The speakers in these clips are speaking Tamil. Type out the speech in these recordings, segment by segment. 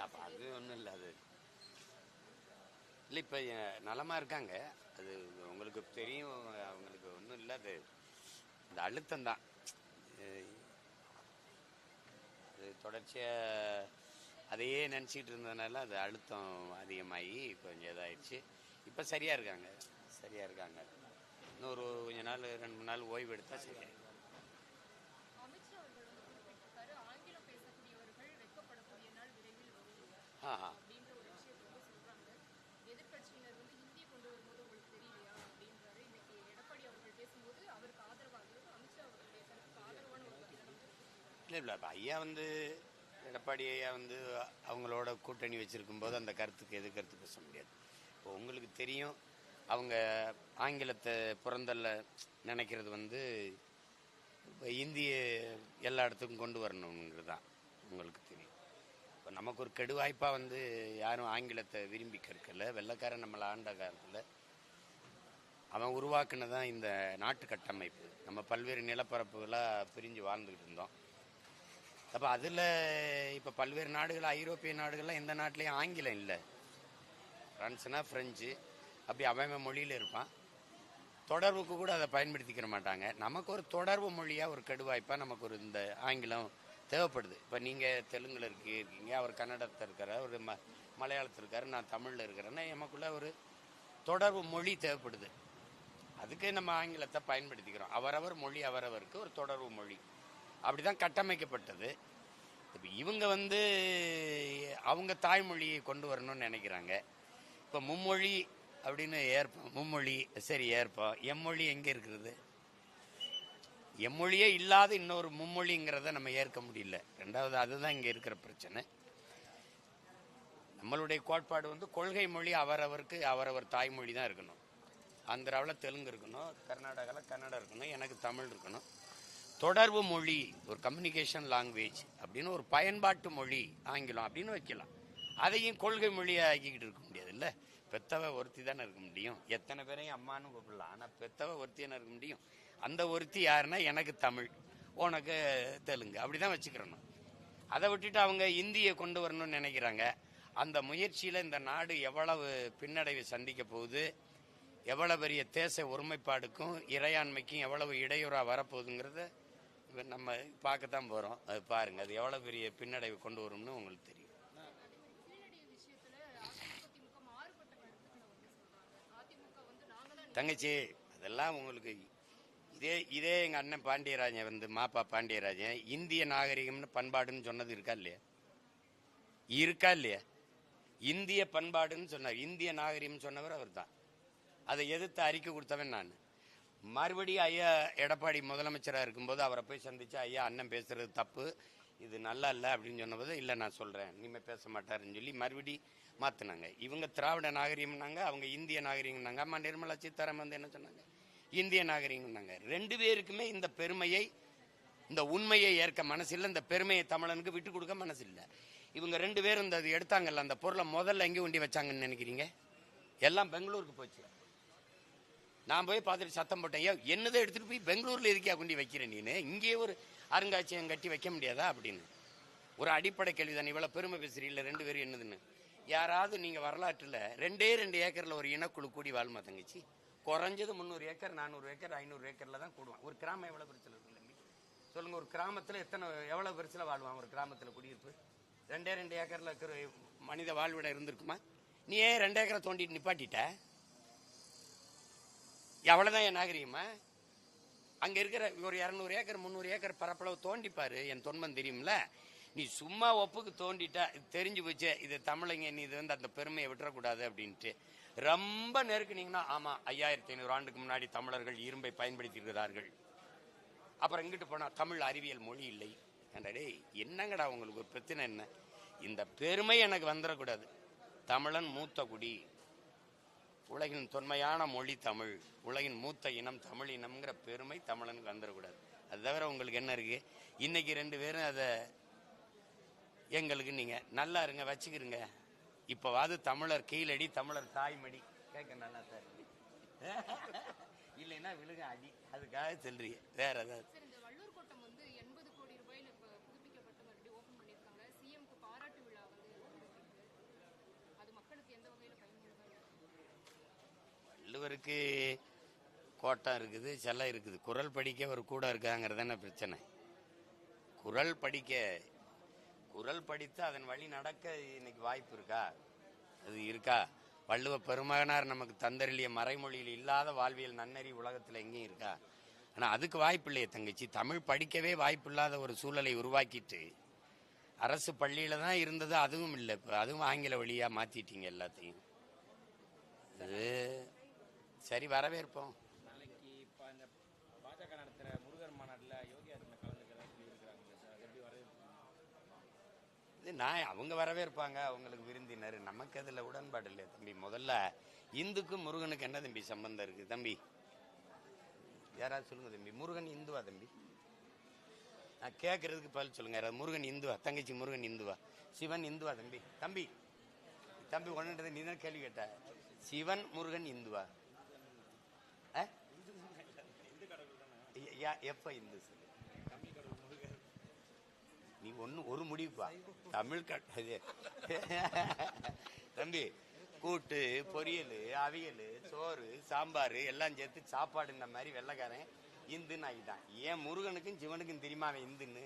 அப்போ அது ஒன்றும் இல்லை. அது இல்லை, இப்போ நலமாக இருக்காங்க. அது உங்களுக்கு தெரியும். அவங்களுக்கு ஒன்றும் இல்லை. அது இந்த அழுத்தம் தான். அது தொடர்ச்சியாக அதையே நினச்சிக்கிட்டு இருந்ததுனால அது அழுத்தம் அதிகமாகி கொஞ்சம் இதாகிடுச்சு. இப்போ சரியாக இருக்காங்க. இன்னொரு கொஞ்ச நாள் 2-3 நாள் ஓய்வு எடுத்தால் சரியாக. இல்லை, ஐயா எடப்பாடி ஐயா அவங்களோட கூட்டணி வச்சுருக்கும் போது அந்த கருத்துக்கு கருத்து பேச முடியாது. இப்போ உங்களுக்கு தெரியும், அவங்க ஆங்கிலத்தை புறந்தள்ள நினைக்கிறது இந்திய எல்லா இடத்துக்கும் கொண்டு வரணுங்கிறது தான் உங்களுக்கு தெரியும். இப்போ நமக்கு ஒரு கெடுவாய்ப்பாக யாரும் ஆங்கிலத்தை விரும்பி கற்கலை. வெள்ளைக்காரன் நம்மளை ஆண்ட காலத்தில் அவன் உருவாக்குனதான் இந்த நாட்டு கட்டமைப்பு. நம்ம பல்வேறு நிலப்பரப்புகளாக பிரிஞ்சு வாழ்ந்துக்கிட்டு இருந்தோம். அப்போ அதில் இப்போ பல்வேறு நாடுகள், ஐரோப்பிய நாடுகள்லாம் எந்த நாட்டிலையும் ஆங்கிலம் இல்லை. ஃப்ரான்ஸ்னா ஃப்ரெஞ்சு, அப்படி அவன் மொழியில் இருப்பான். தொடர்புக்கு கூட அதை பயன்படுத்திக்கிற மாட்டாங்க. நமக்கு ஒரு தொடர்பு மொழியாக ஒரு கெடுவாய்ப்பாக நமக்கு ஒரு இந்த ஆங்கிலம் தேவைப்படுது. இப்போ நீங்கள் தெலுங்கில் இருக்கீங்க, அவர் கன்னடத்தில் இருக்கிறார், ஒரு மலையாளத்தில் இருக்கார், நான் தமிழில் இருக்கிறேன்னா நமக்குள்ள ஒரு தொடர்பு மொழி தேவைப்படுது. அதுக்கு நம்ம ஆங்கிலத்தை பயன்படுத்திக்கிறோம். அவரவர் மொழி அவரவருக்கு ஒரு தொடர்பு மொழி, அப்படி தான் கட்டமைக்கப்பட்டது. இப்போ இவங்க அவங்க தாய்மொழியை கொண்டு வரணும்னு நினைக்கிறாங்க. இப்போ மும்மொழி அப்படின்னு ஏற்போம். மும்மொழி சரி ஏற்போம். எம்மொழி எங்கே இருக்கிறது? எம்மொழியே இல்லாத இன்னொரு மும்மொழிங்கிறத நம்ம ஏற்க முடியல. ரெண்டாவது அதுதான் இங்கே இருக்கிற பிரச்சனை. நம்மளுடைய கோட்பாடு கொள்கை மொழி அவரவருக்கு அவரவர் தாய்மொழி தான் இருக்கணும். ஆந்திராவில் தெலுங்கு இருக்கணும், கர்நாடகாவில் கன்னடம் இருக்கணும், எனக்கு தமிழ் இருக்கணும். தொடர்பு மொழி, ஒரு கம்யூனிகேஷன் லாங்குவேஜ் அப்படின்னு ஒரு பயன்பாட்டு மொழி ஆங்கிலம் அப்படின்னு வைக்கலாம். அதையும் கொள்கை மொழியாக ஆக்கிக்கிட்டு இருக்க முடியாது. இல்லை, பெத்தவ ஒருத்தி தானே இருக்க முடியும். எத்தனை பேரையும் அம்மானு கூப்பிடலாம், ஆனால் பெத்தவ ஒருத்தி தானே இருக்க முடியும். அந்த ஒருத்தி யாருன்னா எனக்கு தமிழ், உனக்கு தெலுங்கு, அப்படி தான் வச்சுக்கிறணும். அதை விட்டுட்டு அவங்க இந்தியை கொண்டு வரணும்னு நினைக்கிறாங்க. அந்த முயற்சியில் இந்த நாடு எவ்வளவு பின்னடைவை சந்திக்க போகுது, எவ்வளவு பெரிய தேச ஒருமைப்பாடுக்கும் இறையாண்மைக்கும் எவ்வளவு இடையூறாக வரப்போகுதுங்கிறத நம்ம பார்க்கத்தான் போகிறோம். அது பாருங்கள், அது எவ்வளோ பெரிய பின்னடைவை கொண்டு வரும்னு உங்களுக்கு தெரியும். தங்கச்சி, அதெல்லாம் உங்களுக்கு இதே எங்கள் அண்ணன் பாண்டியராஜன் மாப்பா பாண்டியராஜன் இந்திய நாகரிகம்னு பண்பாடுன்னு சொன்னது இருக்கா இல்லையா? இந்திய பண்பாடுன்னு சொன்னார். இந்திய நாகரிகம் சொன்னவர் அவர் தான். அதை எதிர்த்து அறிக்கை கொடுத்தவன் நான். மறுபடியும் ஐயா எடப்பாடி முதலமைச்சராக இருக்கும்போது அவரை போய் சந்திச்சு, ஐயா அண்ணன் பேசுறது தப்பு, இது நல்லா இல்லை அப்படின்னு சொன்னபோது, இல்லை நான் சொல்கிறேன், இனிமேல் பேச மாட்டாருன்னு சொல்லி மறுபடி மாற்றினாங்க. இவங்க திராவிட நாகரிகம்னாங்க, அவங்க இந்திய நாகரிகம்னாங்க. அம்மா நிர்மலா சீதாராமன் என்ன சொன்னாங்க? இந்திய நாகரிகம்னாங்க. ரெண்டு பேருக்குமே இந்த பெருமையை, இந்த உண்மையை ஏற்க மனசில்லை, இந்த பெருமையை தமிழனுக்கு விட்டு கொடுக்க மனசில்லை. இவங்க ரெண்டு பேரும் இந்த எடுத்தாங்கல்ல, அந்த பொருளை முதல்ல எங்கே கொண்டு வச்சாங்கன்னு நினைக்கிறீங்க? எல்லாம் பெங்களூருக்கு போச்சு. நான் போய் பார்த்துட்டு சத்தம் போட்டேன், என்னதை எடுத்துகிட்டு போய் பெங்களூரில் இருக்கா கொண்டு வைக்கிறேன் நீனு, இங்கேயே ஒரு அருங்காட்சியகம் கட்டி வைக்க முடியாதா அப்படின்னு. ஒரு அடிப்படை கேள்வி தான். இவ்வளோ பெருமை பேசுறீங்கள ரெண்டு பேரும் என்னதுன்னு. யாராவது நீங்கள் வரலாற்றில் 2 ஏக்கரில் ஒரு இனக்குழு கூடி வாழ்மா தங்கச்சி? குறைஞ்சது 300 ஏக்கர் 400 ஏக்கர் 500 ஏக்கரில் தான் கூடுவான். ஒரு கிராமம் எவ்வளோ பெருசில் இருக்கு சொல்லுங்க? ஒரு கிராமத்தில் எவ்வளோ பெருசில் வாழ்வான் ஒரு கிராமத்தில் குடியிருப்பு? 2 ஏக்கரில் இருக்கிற மனித வாழ்விடம் இருந்திருக்குமா? நீ ஏன் 2 ஏக்கரை தோண்டிட்டு நிப்பாட்டிட்ட? எவ்வளோதான் என் நாகரிகமா? அங்கே இருக்கிற ஒரு 200 ஏக்கர் 300 ஏக்கர் பரப்பளவு தோண்டிப்பாரு, என் தொன்மம் தெரியும்ல. நீ சும்மா ஒப்புக்கு தோண்டிட்டா தெரிஞ்சு போச்சு இது தமிழங்க, நீ இது அந்த பெருமையை விட்டுறக்கூடாது அப்படின்ட்டு ரொம்ப நெருக்குனீங்கன்னா, ஆமாம் 5500 ஆண்டுக்கு முன்னாடி தமிழர்கள் இரும்பை பயன்படுத்தி இருக்கிறார்கள். அப்புறம் இங்கிட்டு போனால் தமிழ் அறிவியல் மொழி இல்லை என்றே. என்னங்கடா உங்களுக்கு ஒரு பிரச்சனை என்ன? இந்த பெருமை எனக்கு வந்துடக்கூடாது. தமிழன் மூத்த குடி, உலகின் தொன்மையான மொழி தமிழ், உலகின் மூத்த இனம் தமிழ் இனம்ங்கிற பெருமை தமிழனுக்கு வந்துடக்கூடாது. அது தவிர உங்களுக்கு என்ன இருக்கு? இன்னைக்கு 2 பேரும் அதை எங்களுக்கு நீங்கள் நல்லா இருங்க வச்சுக்கிறீங்க, இப்போவாது தமிழர் கீழடி, தமிழர் தாய்மடி கேட்க நல்லா சார் இல்லைன்னா விழுக அடி, அதுக்காக சொல்றீங்க. வேற ஏதாவது? வள்ளுவருக்கு கோட்டம் இருக்குது, செல்லம் இருக்குது. குறள் படிக்க ஒரு கூட இருக்காங்கிறது என்ன பிரச்சனை? குறள் படித்து அதன் வழி நடக்க இன்னைக்கு வாய்ப்பு இருக்கா? அது இருக்கா? வள்ளுவ பெருமகனார் நமக்கு தந்தருளிய மறைமொழியில் இல்லாத வாழ்வியல் நன்னறி உலகத்தில் எங்கேயும் இருக்கா? ஆனால் அதுக்கு வாய்ப்பு இல்லையே தங்கச்சி. தமிழ் படிக்கவே வாய்ப்பு இல்லாத ஒரு சூழலை உருவாக்கிட்டு அரசு பள்ளியில தான் இருந்தது, அதுவும் இல்லை. இப்போ அதுவும் ஆங்கில வழியாக மாற்றிட்டீங்க எல்லாத்தையும். அது சரி, வரவேற்போம். நாளைக்கு இப்போ இந்த பாஜக நடத்துகிற முருகர் மாநாட்டில் யோகி ஆதித்யநாத் கலந்துக்கிறதா சொல்லியிருக்கிறாங்க சார். அது எப்படி வரவேற்பு? இது அவங்க வரவேற்பாங்க, அவங்களுக்கு விருந்தினர். நமக்கு அதில் உடன்பாடு இல்லை தம்பி. முதல்ல இந்துக்கும் முருகனுக்கு என்ன தம்பி சம்பந்தம் இருக்குது தம்பி? யாராவது சொல்லுங்க தம்பி. முருகன் இந்துவா தம்பி? நான் கேட்கறதுக்கு பதில் சொல்லுங்க. யாராவது முருகன் இந்துவா? தங்கச்சி முருகன் இந்துவா? சிவன் இந்துவா தம்பி? தம்பி தம்பி ஒன்றுன்றது நீ தான் கேள்வி கேட்ட. சிவன் முருகன் இந்துவா? எப்ப இந்து சொல்லு? நீ ஒரு முடிவுப்பா. தமிழ் தம்பி, கூட்டு பொரியல் அவியல் சோறு சாம்பார் எல்லாம் சேர்த்து சாப்பாடுன்ற மாதிரி வெள்ளைக்காரன் இந்துன்னு ஆகிட்டான். ஏன் முருகனுக்கும் சிவனுக்கும் தெரியுமா அவன் இந்துன்னு?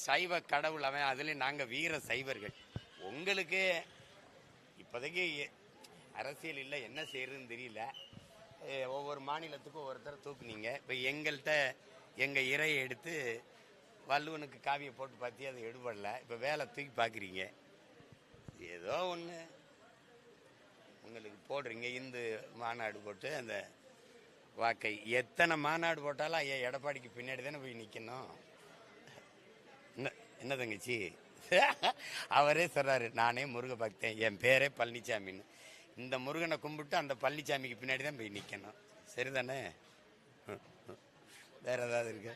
சைவ கடவுள் அவன். அதுல நாங்க வீர சைவர்கள். உங்களுக்கு இப்போதைக்கு அரசியல் இல்லை, என்ன செய்யறதுன்னு தெரியல. ஒவ்வொரு மாநிலத்துக்கும் ஒவ்வொருத்தர் தூக்குனீங்க. இப்போ எங்கள்கிட்ட எங்கள் இறையை எடுத்து வள்ளுவனுக்கு காவியை போட்டு பார்த்தி அது எடுபடல. இப்போ வேலை தூக்கி பார்க்குறீங்க. ஏதோ ஒன்று உங்களுக்கு போடுறீங்க. இந்து மாநாடு போட்டு அந்த வாக்கை எத்தனை மாநாடு போட்டாலும் ஐயா எடப்பாடிக்கு பின்னாடி தானே போய் நிற்கணும். என்ன தங்கச்சி? அவரே சொல்றாரு, நானே முருக பக்தன், என் பேரே பழனிசாமின்னு. இந்த முருகனை கும்பிட்டு அந்த பழனிசாமிக்கு பின்னாடி தான் போய் நிற்கணும். சரிதானே? வேற ஏதாவது இருக்கு?